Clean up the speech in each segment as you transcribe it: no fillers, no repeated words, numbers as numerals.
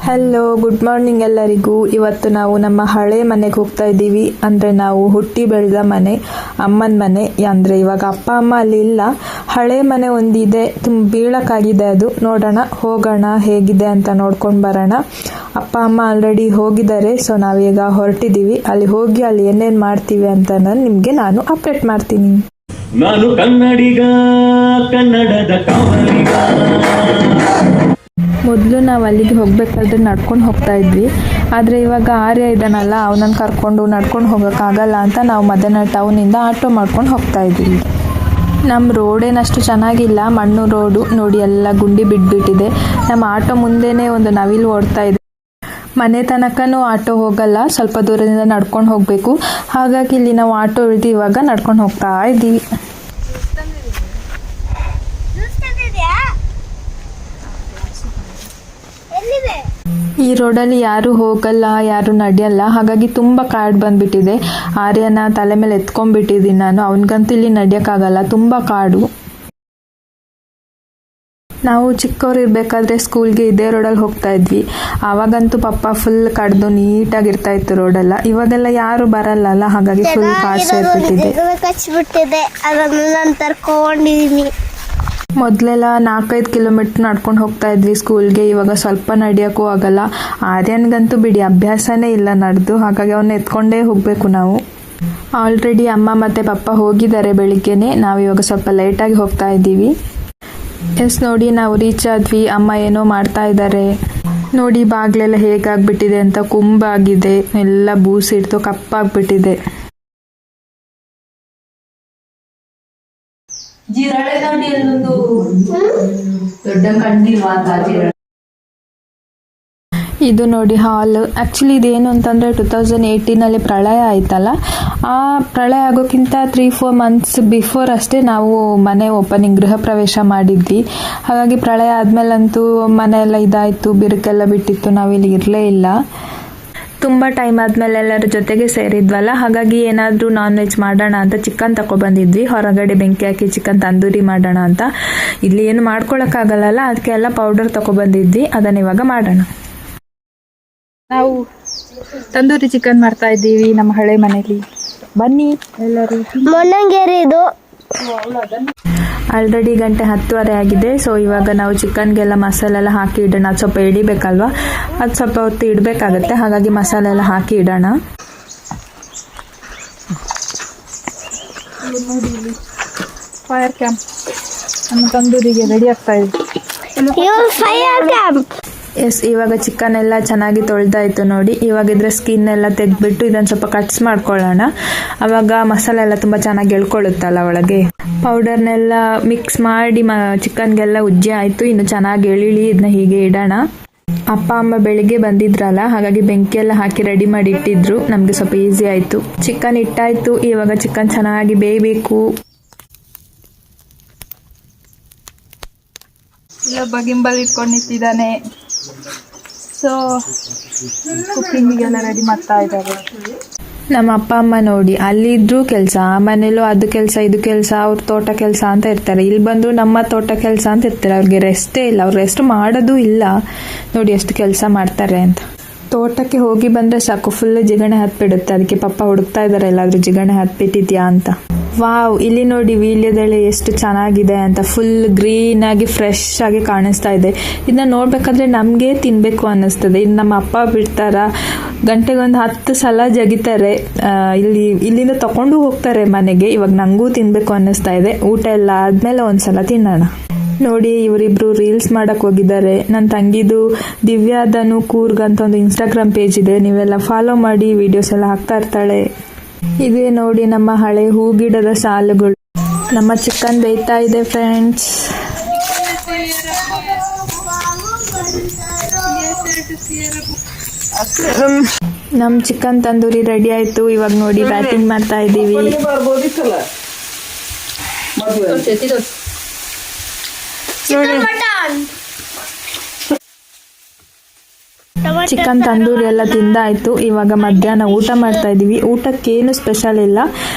Hello, good morning ಎಲ್ಲರಿಗೂ. ಇವತ್ತು ನಾವು ನಮ್ಮ ಹಳೆ ಮನೆಗೆ ಹೋಗ್ತಾ ಇದ್ದೀವಿ. ಅಂದರೆ ನಾವು ಹುಟ್ಟಿ ಬೆಳೆದ ಮನೆ, ಅಮ್ಮನ ಮನೆ. ಅಂದರೆ ಇವಾಗ ಅಪ್ಪ ಅಮ್ಮ ಅಲ್ಲಿ ಇಲ್ಲ. ಹಳೆ ಮನೆ ಒಂದಿದೆ, ಬೀಳಕ್ಕಾಗಿದೆ. ಅದು ನೋಡೋಣ, ಹೋಗೋಣ, ಹೇಗಿದೆ ಅಂತ ನೋಡ್ಕೊಂಡು ಬರೋಣ. ಅಪ್ಪ ಅಮ್ಮ ಆಲ್ರೆಡಿ ಹೋಗಿದ್ದಾರೆ. ಸೊ ನಾವೀಗ ಹೊರಟಿದ್ದೀವಿ. ಅಲ್ಲಿ ಹೋಗಿ ಅಲ್ಲಿ ಏನೇನು ಮಾಡ್ತೀವಿ ಅಂತ ನಿಮಗೆ ನಾನು ಅಪ್ಡೇಟ್ ಮಾಡ್ತೀನಿ. ನಾನು ಕನ್ನಡಿಗ, ಕನ್ನಡದ ಕಾವಲಿಗ. ಮೊದಲು ನಾವು ಅಲ್ಲಿಗೆ ಹೋಗಬೇಕಾದ್ರೆ ನಡ್ಕೊಂಡು ಹೋಗ್ತಾ ಇದ್ವಿ. ಆದರೆ ಇವಾಗ ಆರ್ಯ ಇದ್ದಾನಲ್ಲ, ಅವನನ್ನು ಕರ್ಕೊಂಡು ನಡ್ಕೊಂಡು ಹೋಗೋಕ್ಕಾಗಲ್ಲ ಅಂತ ನಾವು ಮದನ ಟೌನಿಂದ ಆಟೋ ಮಾಡ್ಕೊಂಡು ಹೋಗ್ತಾ ಇದ್ದೀವಿ. ನಮ್ಮ ರೋಡೇನಷ್ಟು ಚೆನ್ನಾಗಿಲ್ಲ, ಮಣ್ಣು ರೋಡು. ನೋಡಿ, ಎಲ್ಲ ಗುಂಡಿ ಬಿಟ್ಬಿಟ್ಟಿದೆ. ನಮ್ಮ ಆಟೋ ಮುಂದೆನೇ ಒಂದು ನವಿಲು ಓಡ್ತಾ ಇದೆ. ಮನೆ ತನಕನೂ ಆಟೋ ಹೋಗಲ್ಲ, ಸ್ವಲ್ಪ ದೂರದಿಂದ ನಡ್ಕೊಂಡು ಹೋಗಬೇಕು. ಹಾಗಾಗಿ ಇಲ್ಲಿ ನಾವು ಆಟೋ ಇಳಿದು ಇವಾಗ ನಡ್ಕೊಂಡು ಹೋಗ್ತಾ ಇದ್ದೀವಿ. ಈ ರೋಡಲ್ಲಿ ಯಾರು ಹೋಗಲ್ಲ, ಯಾರು ನಡೆಯಲ್ಲ. ಹಾಗಾಗಿ ತುಂಬ ಕಾಡು ಬಂದ್ಬಿಟ್ಟಿದೆ. ಆರ್ಯನ ತಲೆ ಮೇಲೆ ಎತ್ಕೊಂಡ್ಬಿಟ್ಟಿದ್ದೀನಿ ನಾನು. ಅವನಿಗಂತೂ ಇಲ್ಲಿ ನಡೆಯೋಕ್ಕಾಗಲ್ಲ, ತುಂಬ ಕಾಡು. ನಾವು ಚಿಕ್ಕವ್ರು ಇರಬೇಕಾದ್ರೆ ಸ್ಕೂಲ್ಗೆ ಇದೇ ರೋಡಲ್ಲಿ ಹೋಗ್ತಾ ಇದ್ವಿ. ಆವಾಗಂತೂ ಪಪ್ಪ ಫುಲ್ ಕಡ್ದು ನೀಟಾಗಿರ್ತಾ ಇತ್ತು ರೋಡೆಲ್ಲ. ಇವಾಗೆಲ್ಲ ಯಾರು ಬರಲ್ಲ, ಹಾಗಾಗಿ ಫುಲ್ ಕಾಡು ಸೇರ್ಬಿಟ್ಟಿದೆ. ಮೊದಲೆಲ್ಲ 4-5 ಕಿಲೋಮೀಟ್ರ್ ನಡ್ಕೊಂಡು ಹೋಗ್ತಾ ಇದ್ವಿ ಸ್ಕೂಲ್ಗೆ. ಇವಾಗ ಸ್ವಲ್ಪ ನಡೆಯೋಕ್ಕೂ ಆಗಲ್ಲ. ಆರ್ಯನ್ಗಂತೂ ಬಿಡಿ, ಅಭ್ಯಾಸನೇ ಇಲ್ಲ ನಡೆದು. ಹಾಗಾಗಿ ಅವನ್ನ ಎತ್ಕೊಂಡೇ ಹೋಗಬೇಕು ನಾವು. ಆಲ್ರೆಡಿ ಅಮ್ಮ ಮತ್ತು ಪಪ್ಪ ಹೋಗಿದ್ದಾರೆ ಬೆಳಿಗ್ಗೆನೆ. ನಾವಿವಾಗ ಸ್ವಲ್ಪ ಲೇಟಾಗಿ ಹೋಗ್ತಾ ಇದ್ದೀವಿ. ನೋಡಿ, ನಾವು ರೀಚ್ ಆದ್ವಿ. ಅಮ್ಮ ಏನೋ ಮಾಡ್ತಾ ಇದ್ದಾರೆ. ನೋಡಿ, ಬಾಗಿಲೆಲ್ಲ ಹೇಗಾಗ್ಬಿಟ್ಟಿದೆ ಅಂತ, ಕುಂಬಾಗಿದೆ, ಎಲ್ಲ ಬೂಸಿಡ್ತು, ಕಪ್ಪಾಗ್ಬಿಟ್ಟಿದೆ. ಜಿರಳೆ ದಾಂಡಿ ಎಲ್ಲೊಂದು ದೊಡ್ಡ ಕಂಡಿಲ್ವಾ ಅಂತ ಜಿರಳೆ. ಇದು ನೋಡಿ ಹಾಲ್. ಆ್ಯಕ್ಚುಲಿ ಇದೇನು ಅಂತಂದರೆ 2018 ಪ್ರಳಯ ಆಯ್ತಲ್ಲ, ಆ ಪ್ರಳಯ ಆಗೋಕ್ಕಿಂತ 3-4 ಮಂತ್ಸ್ ಬಿಫೋರ್ ಅಷ್ಟೇ ನಾವು ಮನೆ ಓಪನಿಂಗ್, ಗೃಹ ಪ್ರವೇಶ ಮಾಡಿದ್ವಿ. ಹಾಗಾಗಿ ಪ್ರಳಯ ಆದಮೇಲಂತೂ ಮನೆ ಎಲ್ಲ ಇದಾಯಿತು, ಬಿರುಕೆಲ್ಲ ಬಿಟ್ಟಿತ್ತು, ನಾವಿಲ್ಲಿ ಇರಲೇ ಇಲ್ಲ. ತುಂಬ ಟೈಮ್ ಆದಮೇಲೆ ಎಲ್ಲರ ಜೊತೆಗೆ ಸೇರಿದ್ವಲ್ಲ, ಹಾಗಾಗಿ ಏನಾದರೂ ನಾನ್ ವೆಜ್ ಮಾಡೋಣ ಅಂತ ಚಿಕನ್ ತಗೊಬಂದಿದ್ವಿ. ಹೊರಗಡೆ ಬೆಂಕಿ ಹಾಕಿ ಚಿಕನ್ ತಂದೂರಿ ಮಾಡೋಣ ಅಂತ. ಇಲ್ಲಿ ಏನು ಮಾಡ್ಕೊಳಕ್ಕಾಗಲ್ಲ, ಅದಕ್ಕೆ ಎಲ್ಲ ಪೌಡರ್ ತಗೊಬಂದಿದ್ವಿ. ಅದನ್ನ ಇವಾಗ ಮಾಡೋಣ. ನಾವು ತಂದೂರಿ ಚಿಕನ್ ಮಾಡ್ತಾ ಇದ್ದೀವಿ ನಮ್ಮ ಹಳೆ ಮನೇಲಿ. ಬನ್ನಿ ಎಲ್ಲರೂ. ಇದು ಆಲ್ರೆಡಿ 10:10 ಆಗಿದೆ. ಸೊ ಇವಾಗ ನಾವು ಚಿಕನ್ಗೆಲ್ಲ ಮಸಾಲೆ ಎಲ್ಲ ಹಾಕಿ ಇಡೋಣ. ಅದು ಸ್ವಲ್ಪ ಇಡಿಬೇಕಲ್ವ, ಅದು ಸ್ವಲ್ಪ ಹೊತ್ತು ಇಡಬೇಕಾಗತ್ತೆ. ಹಾಗಾಗಿ ಮಸಾಲೆ ಎಲ್ಲ ಹಾಕಿ ಇಡೋಣ. ಫೈರ್ ಕ್ಯಾಂಪ್ ನಮ್ಮ ತಂದೂರಿಗೆ ರೆಡಿ ಆಗ್ತಾ ಇದೆ. ಎಸ್, ಇವಾಗ ಚಿಕನ್ ಎಲ್ಲ ಚೆನ್ನಾಗಿ ತೊಳೆದಾಯ್ತು ನೋಡಿ. ಇವಾಗ ಇದ್ರ ಸ್ಕಿನ್ ಎಲ್ಲ ತೆಗೆದ್ಬಿಟ್ಟು ಇದನ್ನು ಸ್ವಲ್ಪ ಕಟ್ಸ್ ಮಾಡ್ಕೊಳ್ಳೋಣ. ಆವಾಗ ಮಸಾಲೆ ಎಲ್ಲ ತುಂಬ ಚೆನ್ನಾಗಿ ಎಳ್ಕೊಳ್ಳುತ್ತಲ್ಲ ಒಳಗೆ. ಪೌಡರ್ನೆಲ್ಲ ಮಿಕ್ಸ್ ಮಾಡಿ ಚಿಕನ್ಗೆಲ್ಲ ಉಜ್ಜಿ ಆಯಿತು. ಇನ್ನು ಚೆನ್ನಾಗಿ ಎಳಿಳಿ ಇದನ್ನ ಹೀಗೆ ಇಡೋಣ. ಅಪ್ಪ ಅಮ್ಮ ಬೆಳಿಗ್ಗೆ ಬಂದಿದ್ರಲ್ಲ, ಹಾಗಾಗಿ ಬೆಂಕಿ ಎಲ್ಲ ಹಾಕಿ ರೆಡಿ ಮಾಡಿ ಇಟ್ಟಿದ್ರು. ನಮಗೆ ಸ್ವಲ್ಪ ಈಸಿ ಆಯಿತು. ಚಿಕನ್ ಇಟ್ಟಾಯಿತು. ಇವಾಗ ಚಿಕನ್ ಚೆನ್ನಾಗಿ ಬೇಯಬೇಕು. ಇಲ್ಲೊಬ್ಬ ಗಿಂಬಲ್ ಇಟ್ಕೊಂಡು ನಿಂತಿದ್ದಾನೆ. ಸೊ ಕುಕ್ಕಿಂಗಿಗೆಲ್ಲ ರೆಡಿ ಮಾಡ್ತಾ ಇದ್ದಾರೆ. ನಮ್ಮ ಅಪ್ಪ ಅಮ್ಮ ನೋಡಿ, ಅಲ್ಲಿದ್ರೂ ಕೆಲಸ, ಆ ಮನೇಲೂ ಅದು ಕೆಲಸ, ಇದು ಕೆಲಸ, ಅವ್ರ ತೋಟ ಕೆಲಸ ಅಂತ ಇರ್ತಾರೆ. ಇಲ್ಲಿ ಬಂದು ನಮ್ಮ ತೋಟ ಕೆಲಸ ಅಂತ ಇರ್ತಾರೆ. ಅವ್ರಿಗೆ ರೆಸ್ಟೇ ಇಲ್ಲ, ಅವ್ರು ರೆಸ್ಟ್ ಮಾಡೋದು ಇಲ್ಲ. ನೋಡಿ ಎಷ್ಟು ಕೆಲಸ ಮಾಡ್ತಾರೆ ಅಂತ. ತೋಟಕ್ಕೆ ಹೋಗಿ ಬಂದರೆ ಸಾಕು, ಫುಲ್ ಜಿಗಣೆ ಹತ್ಬಿಡುತ್ತೆ. ಅದಕ್ಕೆ ಪಪ್ಪ ಹುಡುಕ್ತಾ ಇದ್ದಾರೆ ಎಲ್ಲಾದರೂ ಜಿಗಣೆ ಹತ್ಬಿಟ್ಟಿದ್ಯಾ ಅಂತ. ವಾವ್, ಇಲ್ಲಿ ನೋಡಿ ವೀಳ್ಯದೆಲೆ ಎಷ್ಟು ಚೆನ್ನಾಗಿದೆ ಅಂತ. ಫುಲ್ ಗ್ರೀನ್ ಆಗಿ ಫ್ರೆಶ್ ಆಗಿ ಕಾಣಿಸ್ತಾ ಇದೆ. ಇದನ್ನ ನೋಡ್ಬೇಕಾದ್ರೆ ನಮಗೆ ತಿನ್ಬೇಕು ಅನ್ನಿಸ್ತದೆ. ಇದು ನಮ್ಮ ಅಪ್ಪ ಬಿಡ್ತಾರ, ಗಂಟೆಗೆ ಒಂದು 10 ಸಲ ಜಗಿತಾರೆ. ಇಲ್ಲಿಂದ ತಗೊಂಡು ಹೋಗ್ತಾರೆ ಮನೆಗೆ. ಇವಾಗ ನನಗೂ ತಿನ್ಬೇಕು ಅನ್ನಿಸ್ತಾ ಇದೆ. ಊಟ ಎಲ್ಲ ಆದ್ಮೇಲೆ ಒಂದ್ಸಲ ತಿನ್ನೋಣ. ನೋಡಿ, ಇವರಿಬ್ರು ರೀಲ್ಸ್ ಮಾಡಕ್ ಹೋಗಿದ್ದಾರೆ. ನನ್ನ ತಂಗಿದು ದಿವ್ಯಾದನು ಕೂರ್ಗ್ ಅಂತ ಒಂದು ಇನ್ಸ್ಟಾಗ್ರಾಮ್ ಪೇಜ್ ಇದೆ, ನೀವೆಲ್ಲ ಫಾಲೋ ಮಾಡಿ. ವಿಡಿಯೋಸ್ ಎಲ್ಲ ಹಾಕ್ತಾ ಇರ್ತಾಳೆ. ಇದೇ ನೋಡಿ ನಮ್ಮ ಹಳೆ ಹೂಗಿಡದ ಸಾಲುಗಳು. ನಮ್ಮ ಚಿಕನ್ ಬೇಯ್ತಾ ಇದೆ ಫ್ರೆಂಡ್ಸ್. ನಮ್ಮ ಚಿಕನ್ ತಂದೂರಿ ರೆಡಿ ಆಯ್ತು. ಇವಾಗ ನೋಡಿ ಬ್ಯಾಟಿಂಗ್ ಮಾಡ್ತಾ ಇದ್ದೀವಿ. ಚಿಕನ್ ತಂದೂರಿ ಎಲ್ಲ ತಿಂದಾಯ್ತು. ಇವಾಗ ಮಧ್ಯಾಹ್ನ ಊಟ ಮಾಡ್ತಾ ಇದ್ದೀವಿ. ಊಟಕ್ಕೇನು ಸ್ಪೆಷಲ್ ಇಲ್ಲ,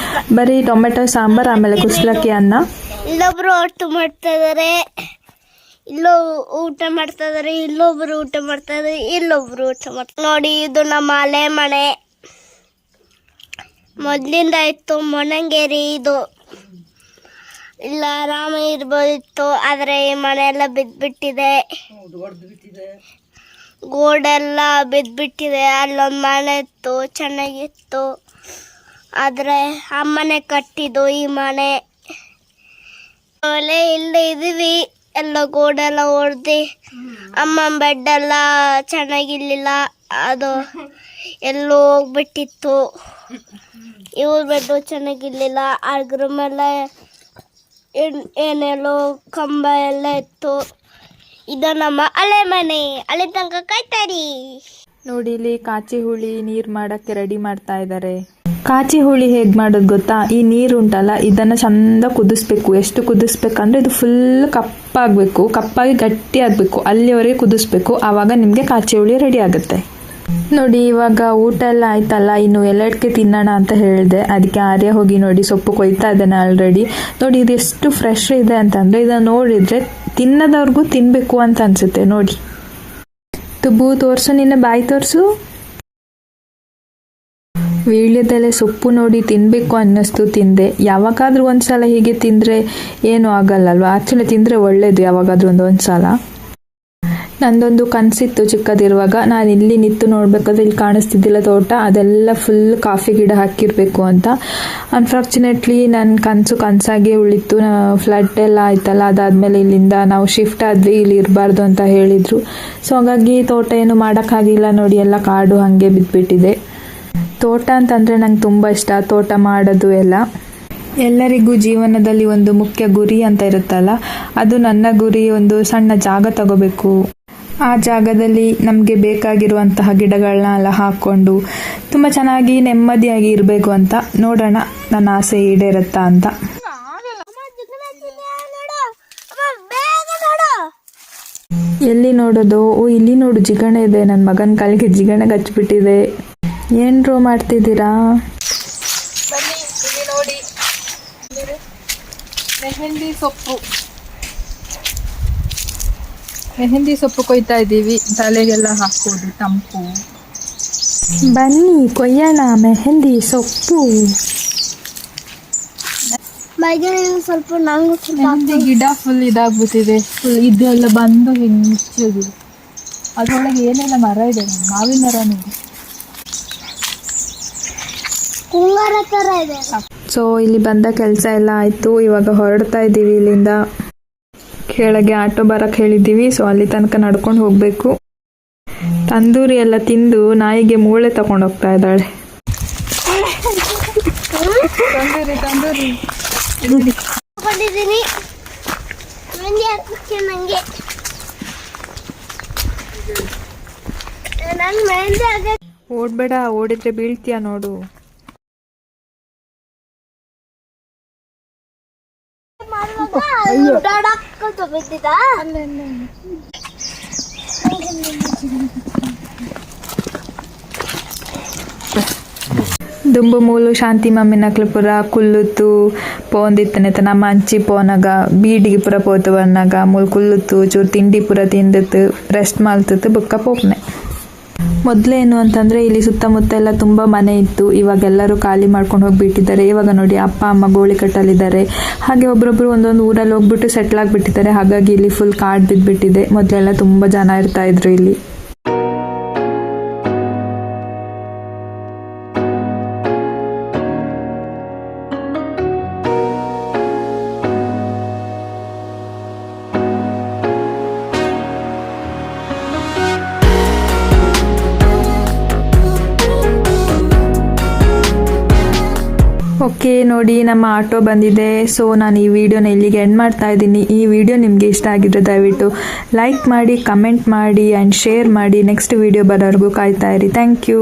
ಬರೀ ಟೊಮೆಟೊ ಸಾಂಬಾರ್, ಆಮೇಲೆ ಕುಸ್ಲಕ್ಕಿ ಅನ್ನ. ಇಲ್ಲೊಬ್ರು ಒಟ್ಟು ಮಾಡ್ತಾ ಇದಾರೆ. ಇಲ್ಲೋ ಊಟ ಮಾಡ್ತಾ ಇದಾರೆ, ಇಲ್ಲೊಬ್ರು ಊಟ ಮಾಡ್ತಾ ಇದಾರೆ, ಇಲ್ಲೊಬ್ರು ಊಟ ಮಾಡ್ತಾರೆ. ನೋಡಿ, ಇದು ನಮ್ಮ ಹಳೆ ಮನೆ. ಮೊದಲಿಂದ ಇತ್ತು ಮೊಣಂಗೇರಿ. ಇದು ಇಲ್ಲ ಆರಾಮ ಇರ್ಬೋದಿತ್ತು, ಆದರೆ ಈ ಮನೆ ಎಲ್ಲ ಬಿದ್ದುಬಿಟ್ಟಿದೆ, ಗೋಡೆಲ್ಲ ಬಿದ್ದುಬಿಟ್ಟಿದೆ. ಅಲ್ಲೊಂದು ಮನೆ ಇತ್ತು, ಚೆನ್ನಾಗಿತ್ತು, ಆದರೆ ಅಮ್ಮನೆ ಕಟ್ಟಿದ್ದು ಈ ಮನೆ. ಆಮೇಲೆ ಇಲ್ಲೇ ಇದೀವಿ, ಎಲ್ಲ ಗೋಡೆಲ್ಲ ಹೊಡೆದು ಅಮ್ಮನ ಬೆಡ್ ಎಲ್ಲ ಚೆನ್ನಾಗಿರ್ಲಿಲ್ಲ, ಅದು ಎಲ್ಲೋ ಹೋಗ್ಬಿಟ್ಟಿತ್ತು. ಇವ್ರ ಬೆಡ್ಡು ಚೆನ್ನಾಗಿರ್ಲಿಲ್ಲ, ಅದ್ರ ಮೇಲೆ ಏನೆಲ್ಲೋ ಕಂಬ ಎಲ್ಲ ಇತ್ತು. ಇದು ನಮ್ಮ ಹಳೆ ಮನೆ. ಅಲ್ಲಿ ತನಕ ಕಾಯ್ತಾರಿ. ನೋಡಿ, ಇಲ್ಲಿ ಕಾಚಿ ಹುಳಿ ನೀರು ಮಾಡೋಕ್ಕೆ ರೆಡಿ ಮಾಡ್ತಾ ಇದ್ದಾರೆ. ಕಾಚಿ ಹುಳಿ ಹೇಗೆ ಮಾಡೋದು ಗೊತ್ತಾ? ಈ ನೀರು ಉಂಟಲ್ಲ, ಇದನ್ನು ಚಂದ ಕುದಿಸ್ಬೇಕು. ಎಷ್ಟು ಕುದಿಸ್ಬೇಕಂದ್ರೆ ಇದು ಫುಲ್ ಕಪ್ಪಾಗಬೇಕು, ಕಪ್ಪಾಗಿ ಗಟ್ಟಿ ಆಗಬೇಕು, ಅಲ್ಲಿವರೆಗೆ ಕುದಿಸ್ಬೇಕು. ಆವಾಗ ನಿಮಗೆ ಕಾಚಿ ಹುಳಿ ರೆಡಿ ಆಗುತ್ತೆ. ನೋಡಿ, ಇವಾಗ ಊಟ ಎಲ್ಲ ಆಯ್ತಲ್ಲ, ಇನ್ನು ಎಲ್ಲೆಡ್ಕೆ ತಿನ್ನೋಣ ಅಂತ ಹೇಳಿದೆ. ಅದಕ್ಕೆ ಆರ್ಯ ಹೋಗಿ ನೋಡಿ ಸೊಪ್ಪು ಕೊಯ್ತಾ ಇದ್ದಾನೆ ಆಲ್ರೆಡಿ. ನೋಡಿ, ಇದು ಎಷ್ಟು ಫ್ರೆಶ್ ಇದೆ ಅಂತಂದರೆ ಇದನ್ನು ನೋಡಿದರೆ ತಿನ್ನದವ್ರಿಗೂ ತಿನ್ನಬೇಕು ಅಂತ ಅನಿಸುತ್ತೆ. ನೋಡಿ, ತುಬ್ಬು ತೋರಿಸು, ನಿನ್ನ ಬಾಯಿ ತೋರಿಸು. ವೀಳ್ಯದೆಲೆ ಸೊಪ್ಪು ನೋಡಿ ತಿನ್ನಬೇಕು ಅನ್ನಿಸ್ತು, ತಿಂದೆ. ಯಾವಾಗಾದ್ರೂ ಒಂದ್ಸಲ ಹೀಗೆ ತಿಂದರೆ ಏನೂ ಆಗಲ್ಲಲ್ವ? ಆ್ಯಕ್ಚುಲಿ ತಿಂದರೆ ಒಳ್ಳೇದು ಯಾವಾಗಾದ್ರೂ ಒಂದು ಸಲ. ನಂದೊಂದು ಕನಸಿತ್ತು ಚಿಕ್ಕದಿರುವಾಗ, ನಾನು ಇಲ್ಲಿ ನಿಂತು ನೋಡಬೇಕಾದ್ರೆ ಇಲ್ಲಿ ಕಾಣಿಸ್ತಿದ್ದಿಲ್ಲ ತೋಟ, ಅದೆಲ್ಲ ಫುಲ್ ಕಾಫಿ ಗಿಡ ಹಾಕಿರಬೇಕು ಅಂತ. ಅನ್ಫಾರ್ಚುನೇಟ್ಲಿ ನನ್ನ ಕನಸಾಗೆ ಉಳಿತು. ಫ್ಲಡ್ ಎಲ್ಲ ಆಯ್ತಲ್ಲ, ಅದಾದಮೇಲೆ ಇಲ್ಲಿಂದ ನಾವು ಶಿಫ್ಟ್ ಆದ್ವಿ, ಇಲ್ಲಿ ಇರಬಾರ್ದು ಅಂತ ಹೇಳಿದರು. ಸೊ ಹಾಗಾಗಿ ತೋಟ ಏನು ಮಾಡೋಕ್ಕಾಗಿಲ್ಲ. ನೋಡಿ, ಎಲ್ಲ ಕಾಡು ಹಾಗೆ ಬಿದ್ದುಬಿಟ್ಟಿದೆ. ತೋಟ ಅಂತಂದರೆ ನಂಗೆ ತುಂಬ ಇಷ್ಟ, ತೋಟ ಮಾಡೋದು ಎಲ್ಲ. ಎಲ್ಲರಿಗೂ ಜೀವನದಲ್ಲಿ ಒಂದು ಮುಖ್ಯ ಗುರಿ ಅಂತ ಇರುತ್ತಲ್ಲ, ಅದು ನನ್ನ ಗುರಿ. ಒಂದು ಸಣ್ಣ ಜಾಗ ತಗೋಬೇಕು, ಆ ಜಾಗದಲ್ಲಿ ನಮಗೆ ಬೇಕಾಗಿರುವಂತಹ ಗಿಡಗಳನ್ನ ಎಲ್ಲ ಹಾಕ್ಕೊಂಡು ತುಂಬ ಚೆನ್ನಾಗಿ ನೆಮ್ಮದಿಯಾಗಿ ಇರಬೇಕು ಅಂತ. ನೋಡೋಣ ನನ್ನ ಆಸೆ ಈಡೇರುತ್ತಾ ಅಂತ. ಎಲ್ಲಿ ನೋಡೋದು? ಓ, ಇಲ್ಲಿ ನೋಡು, ಜಿಗಣೆ ಇದೆ. ನನ್ನ ಮಗನ ಕಾಲಿಗೆ ಜಿಗಣೆ ಹಚ್ಬಿಟ್ಟಿದೆ. ಏನ್ರೋ ಮಾಡ್ತಿದ್ದೀರಾ? ನೋಡಿ, ಮೆಹಂದಿ ಸೊಪ್ಪು ಕೊಯ್ತಾ ಇದ್ದೀವಿ. ತಲೆಗೆಲ್ಲ ಹಾಕೋದು ತಂಪು. ಬನ್ನಿ ಕೊಯ್ಯೋಣ ಮೆಹಂದಿ ಸೊಪ್ಪು. ಸ್ವಲ್ಪ ನಂಗೆ ಮೆಹಂದಿ ಗಿಡ ಫುಲ್ ಇದಾಗ್ಬಿಟ್ಟಿದೆ. ಫುಲ್ ಇದೆಲ್ಲ ಬಂದು ಹಿಂಚೋದು. ಅದರೊಳಗೆ ಏನೆಲ್ಲ ಮರ ಇದೆ, ಮಾವಿನ ಮರನೂ ಇದೆ, ಕುಂಗಾರ ಥರ ಇದೆ. ಸೊ ಇಲ್ಲಿ ಬಂದ ಕೆಲಸ ಎಲ್ಲ ಆಯಿತು. ಇವಾಗ ಹೊರಡ್ತಾ ಇದ್ದೀವಿ ಇಲ್ಲಿಂದ. ಕೆಳಗೆ ಆಟೋ ಬರಕ್ಕೆ ಹೇಳಿದ್ದೀವಿ, ಸೊ ಅಲ್ಲಿ ತನಕ ನಡ್ಕೊಂಡು ಹೋಗಬೇಕು. ತಂದೂರಿ ಎಲ್ಲ ತಿಂದು ನಾಯಿಗೆ ಮೂಳೆ ತಗೊಂಡು ಹೋಗ್ತಾ ಇದ್ದಾಳೆ. ತಂದೂರಿ ಬಂದಿದ್ದೀನಿ. ನನಗೆ ನಾನು ಮೆಹಂದಿ ಆಗ ಓಡ್ಬೇಡ, ಓಡಿದ್ರೆ ಬೀಳ್ತೀಯ ನೋಡು. దుంబుమూలు శాంతి మమ్మీ నక్లపుర కుళ్ళుతూ పోంದಿತ್ತನೆ ತನ ಮಂಚಿ ಪೋನಾಗ ಬೀಡಿಗೆ ಪುರ ಪೋತು ಬನ್ನಾಗ ಮೂಲು ಕುಲ್ಲುತ್ತು ಚೂರು ತಿಂಡಿ ಪುರ ತಿಂದಿತ್ತು ರೆಸ್ಟ್ ಮಾಡ್ತಿತ್ತು ಬುಕ್ಕ ಪೋಪ್ನೆ. ಮೊದಲೇನು ಅಂತಂದರೆ ಇಲ್ಲಿ ಸುತ್ತಮುತ್ತ ಎಲ್ಲ ತುಂಬ ಮನೆ ಇತ್ತು. ಇವಾಗೆಲ್ಲರೂ ಖಾಲಿ ಮಾಡ್ಕೊಂಡು ಹೋಗಿಬಿಟ್ಟಿದ್ದಾರೆ. ಇವಾಗ ನೋಡಿ, ಅಪ್ಪ ಅಮ್ಮ ಗೋಳಿ ಕಟ್ಟಲಿದ್ದಾರೆ. ಹಾಗೆ ಒಬ್ಬರೊಬ್ಬರು ಒಂದೊಂದು ಊರಲ್ಲಿ ಹೋಗ್ಬಿಟ್ಟು ಸೆಟ್ಲ್ ಆಗಿಬಿಟ್ಟಿದ್ದಾರೆ. ಹಾಗಾಗಿ ಇಲ್ಲಿ ಫುಲ್ ಕಾಡು ಬಿದ್ದುಬಿಟ್ಟಿದೆ. ಮೊದಲೆಲ್ಲ ತುಂಬ ಜನ ಇರ್ತಾಯಿದ್ರು ಇಲ್ಲಿ. ಓಕೆ ನೋಡಿ, ನಮ್ಮ ಆಟೋ ಬಂದಿದೆ. ಸೊ ನಾನು ಈ ವಿಡಿಯೋನ ಇಲ್ಲಿಗೆ ಎಂಡ್ ಮಾಡ್ತಾ ಇದ್ದೀನಿ. ಈ ವಿಡಿಯೋ ನಿಮಗೆ ಇಷ್ಟ ಆಗಿದ್ರೆ ದಯವಿಟ್ಟು ಲೈಕ್ ಮಾಡಿ, ಕಮೆಂಟ್ ಮಾಡಿ ಆ್ಯಂಡ್ ಶೇರ್ ಮಾಡಿ. ನೆಕ್ಸ್ಟ್ ವಿಡಿಯೋ ಬರೋವರೆಗೂ ಕಾಯ್ತಾ ಇರಿ. Thank you.